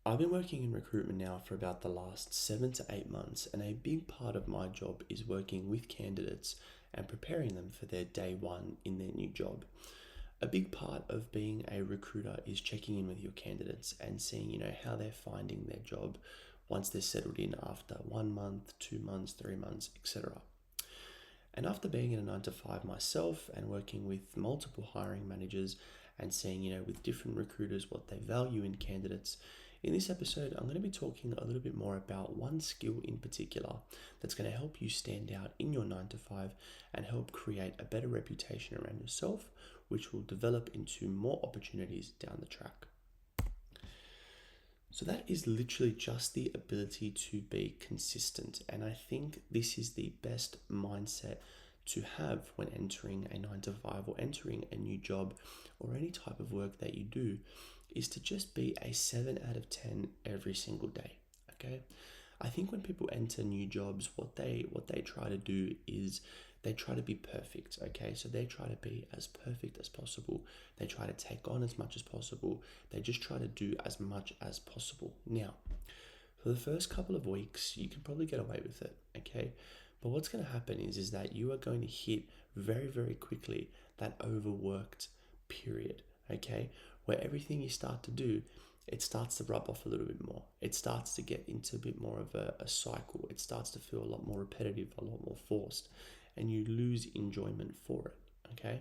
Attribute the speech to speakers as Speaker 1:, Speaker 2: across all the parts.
Speaker 1: I've been working in recruitment now for about the last 7 to 8 months, and a big part of my job is working with candidates and preparing them for their day one in their new job. A big part of being a recruiter is checking in with your candidates and seeing, how they're finding their job once they're settled in after 1 month, 2 months, 3 months, etc. And after being in a 9 to 5 myself and working with multiple hiring managers and seeing, with different recruiters what they value in candidates, in this episode, I'm going to be talking a little bit more about one skill in particular that's going to help you stand out in your 9 to 5 and help create a better reputation around yourself, which will develop into more opportunities down the track. So that is literally just the ability to be consistent. And I think this is the best mindset to have when entering a 9 to 5 or entering a new job or any type of work that you do, is to just be a 7 out of 10 every single day. Okay. I think when people enter new jobs, what they try to do is they try to be perfect. Okay, so they try to be as perfect as possible. They try to take on as much as possible. They just try to do as much as possible. Now, for the first couple of weeks, you can probably get away with it. Okay, but what's going to happen is that you are going to hit very, very quickly that overworked period. Okay, where everything you start to do, it starts to rub off a little bit more. It starts to get into a bit more of a cycle. It starts to feel a lot more repetitive, a lot more forced, and you lose enjoyment for it. Okay.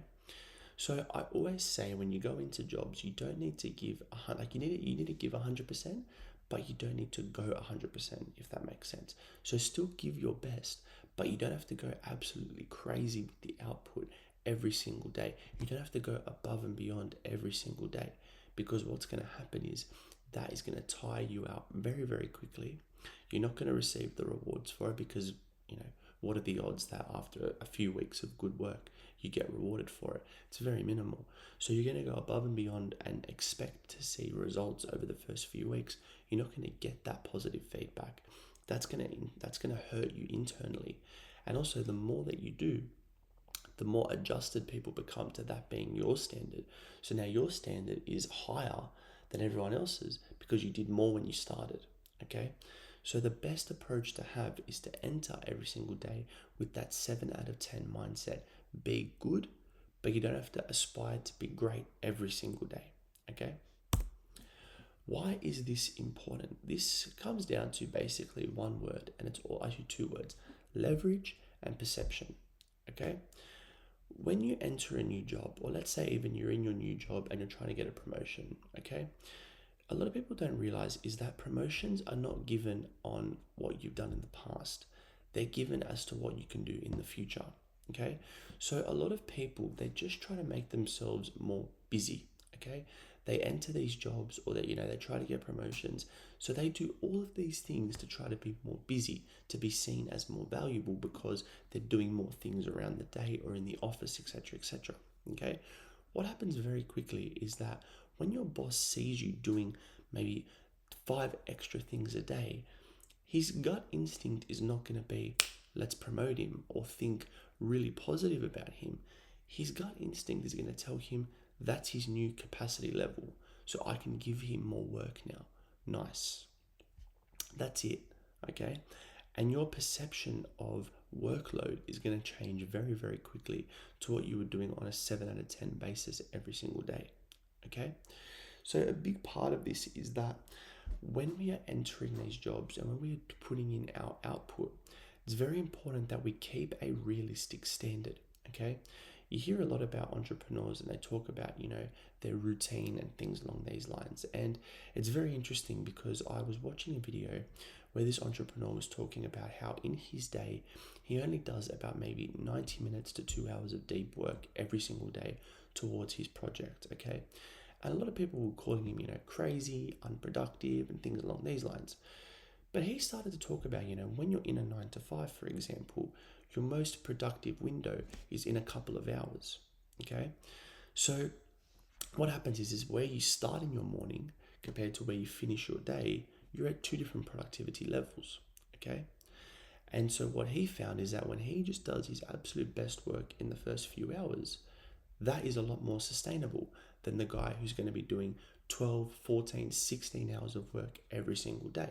Speaker 1: So I always say when you go into jobs, you don't need to give you need to give 100%, but you don't need to go 100%, if that makes sense. So still give your best, but you don't have to go absolutely crazy with the output every single day. You don't have to go above and beyond every single day, because what's going to happen is that is going to tire you out very, very quickly. You're not going to receive the rewards for it because, what are the odds that after a few weeks of good work, you get rewarded for it? It's very minimal. So you're going to go above and beyond and expect to see results over the first few weeks. You're not going to get that positive feedback. That's going to hurt you internally. And also, the more that you do, the more adjusted people become to that being your standard. So now your standard is higher than everyone else's because you did more when you started. Okay. So the best approach to have is to enter every single day with that 7 out of 10 mindset. Be good, but you don't have to aspire to be great every single day. Okay. Why is this important? This comes down to basically one word, and it's all actually two words: leverage and perception. Okay. When you enter a new job, or let's say even you're in your new job and you're trying to get a promotion, okay, a lot of people don't realize is that promotions are not given on what you've done in the past. They're given as to what you can do in the future. Okay. So a lot of people, they just try to make themselves more busy. Okay. They enter these jobs, or they try to get promotions. So they do all of these things to try to be more busy, to be seen as more valuable because they're doing more things around the day or in the office, etc., etc. Okay. What happens very quickly is that when your boss sees you doing maybe 5 extra things a day, his gut instinct is not going to be, let's promote him or think really positive about him. His gut instinct is going to tell him that's his new capacity level. So I can give him more work now. Nice. That's it. Okay. And your perception of workload is going to change very, very quickly to what you were doing on a 7 out of 10 basis every single day. Okay. So a big part of this is that when we are entering these jobs and when we are putting in our output, it's very important that we keep a realistic standard. Okay. You hear a lot about entrepreneurs and they talk about, their routine and things along these lines. And it's very interesting because I was watching a video where this entrepreneur was talking about how in his day, he only does about maybe 90 minutes to 2 hours of deep work every single day towards his project. Okay. And a lot of people were calling him, crazy, unproductive, and things along these lines. But he started to talk about, when you're in a 9 to 5, for example, your most productive window is in a couple of hours. Okay. So what happens is where you start in your morning compared to where you finish your day, you're at two different productivity levels. Okay. And so what he found is that when he just does his absolute best work in the first few hours, that is a lot more sustainable than the guy who's going to be doing 12, 14, 16 hours of work every single day.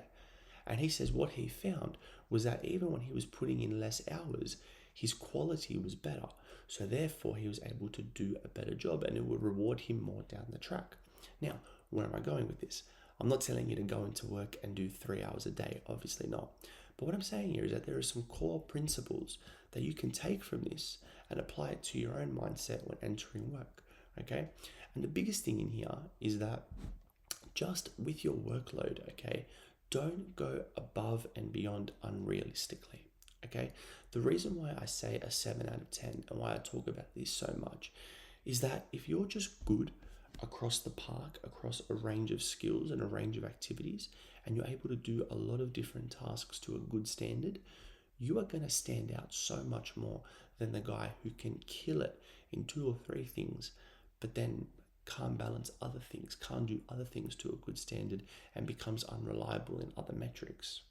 Speaker 1: And he says what he found was that even when he was putting in less hours, his quality was better. So therefore, he was able to do a better job and it would reward him more down the track. Now, where am I going with this? I'm not telling you to go into work and do 3 hours a day, obviously not. But what I'm saying here is that there are some core principles that you can take from this and apply it to your own mindset when entering work, okay? And the biggest thing in here is that just with your workload, okay, don't go above and beyond unrealistically, okay? The reason why I say a 7 out of 10 and why I talk about this so much is that if you're just good across the park, across a range of skills and a range of activities, and you're able to do a lot of different tasks to a good standard, you are going to stand out so much more than the guy who can kill it in 2 or 3 things, but then can't balance other things, can't do other things to a good standard, and becomes unreliable in other metrics.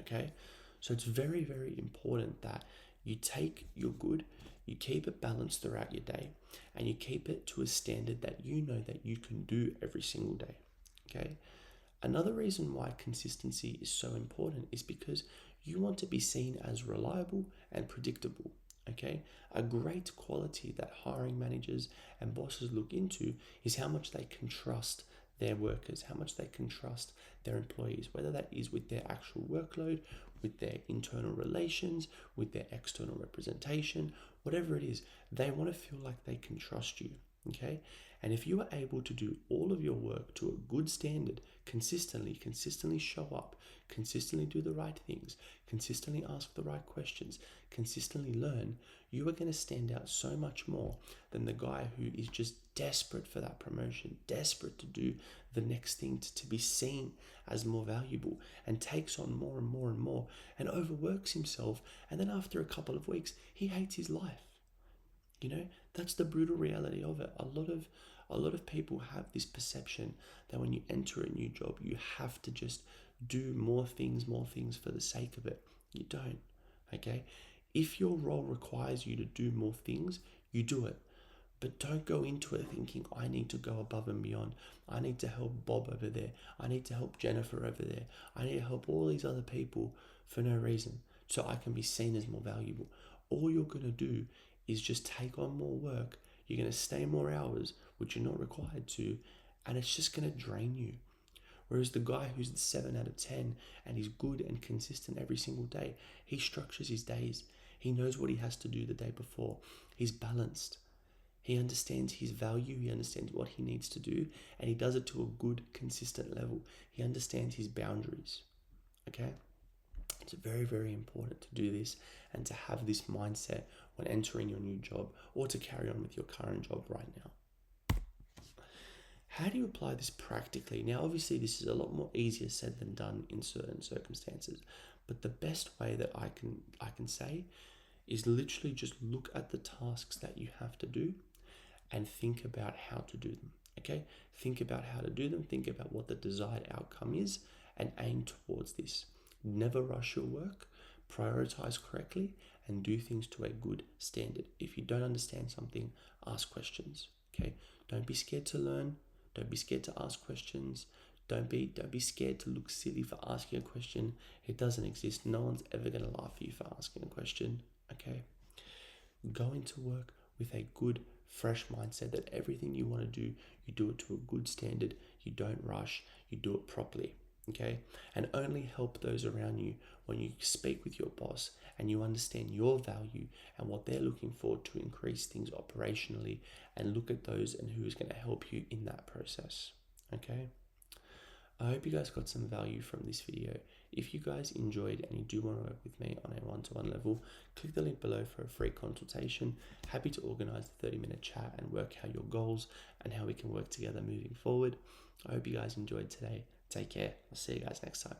Speaker 1: Okay? So it's very, very important that you take your good, you keep it balanced throughout your day, and you keep it to a standard that you know that you can do every single day. Okay? Another reason why consistency is so important is because you want to be seen as reliable and predictable. Okay, a great quality that hiring managers and bosses look into is how much they can trust their workers, how much they can trust their employees, whether that is with their actual workload, with their internal relations, with their external representation, whatever it is, they want to feel like they can trust you. Okay, and if you are able to do all of your work to a good standard, consistently show up, consistently do the right things, consistently ask the right questions, consistently learn, you are going to stand out so much more than the guy who is just desperate for that promotion, desperate to do the next thing, to be seen as more valuable, and takes on more and more and more and overworks himself. And then after a couple of weeks, he hates his life. You know, that's the brutal reality of it. A lot of people have this perception that when you enter a new job, you have to just do more things for the sake of it. You don't. Okay? If your role requires you to do more things, you do it. But don't go into it thinking, I need to go above and beyond. I need to help Bob over there. I need to help Jennifer over there. I need to help all these other people for no reason so I can be seen as more valuable. All you're going to do is just take on more work. You're going to stay more hours, which you're not required to, and it's just going to drain you. Whereas the guy who's the 7 out of 10 and he's good and consistent every single day, he structures his days. He knows what he has to do the day before. He's balanced. He understands his value, he understands what he needs to do, and he does it to a good, consistent level. He understands his boundaries. Okay? It's very, very important to do this and to have this mindset when entering your new job or to carry on with your current job right now. How do you apply this practically? Now, obviously, this is a lot more easier said than done in certain circumstances, but the best way that I can say is literally just look at the tasks that you have to do and think about how to do them. Okay? Think about how to do them, think about what the desired outcome is, and aim towards this. Never rush your work, prioritize correctly, and do things to a good standard. If you don't understand something, ask questions. Okay? Don't be scared to learn. Don't be scared to ask questions. Don't be scared to look silly for asking a question. It doesn't exist. No one's ever going to laugh at you for asking a question. Okay? Go into work with a good, fresh mindset that everything you want to do, you do it to a good standard. You don't rush. You do it properly. Okay? And only help those around you when you speak with your boss and you understand your value and what they're looking for to increase things operationally, and look at those and who is going to help you in that process. Okay? I hope you guys got some value from this video. If you guys enjoyed and you do want to work with me on a one-to-one level, click the link below for a free consultation. Happy to organize a 30-minute chat and work out your goals and how we can work together moving forward. I hope you guys enjoyed today. Take care. I'll see you guys next time.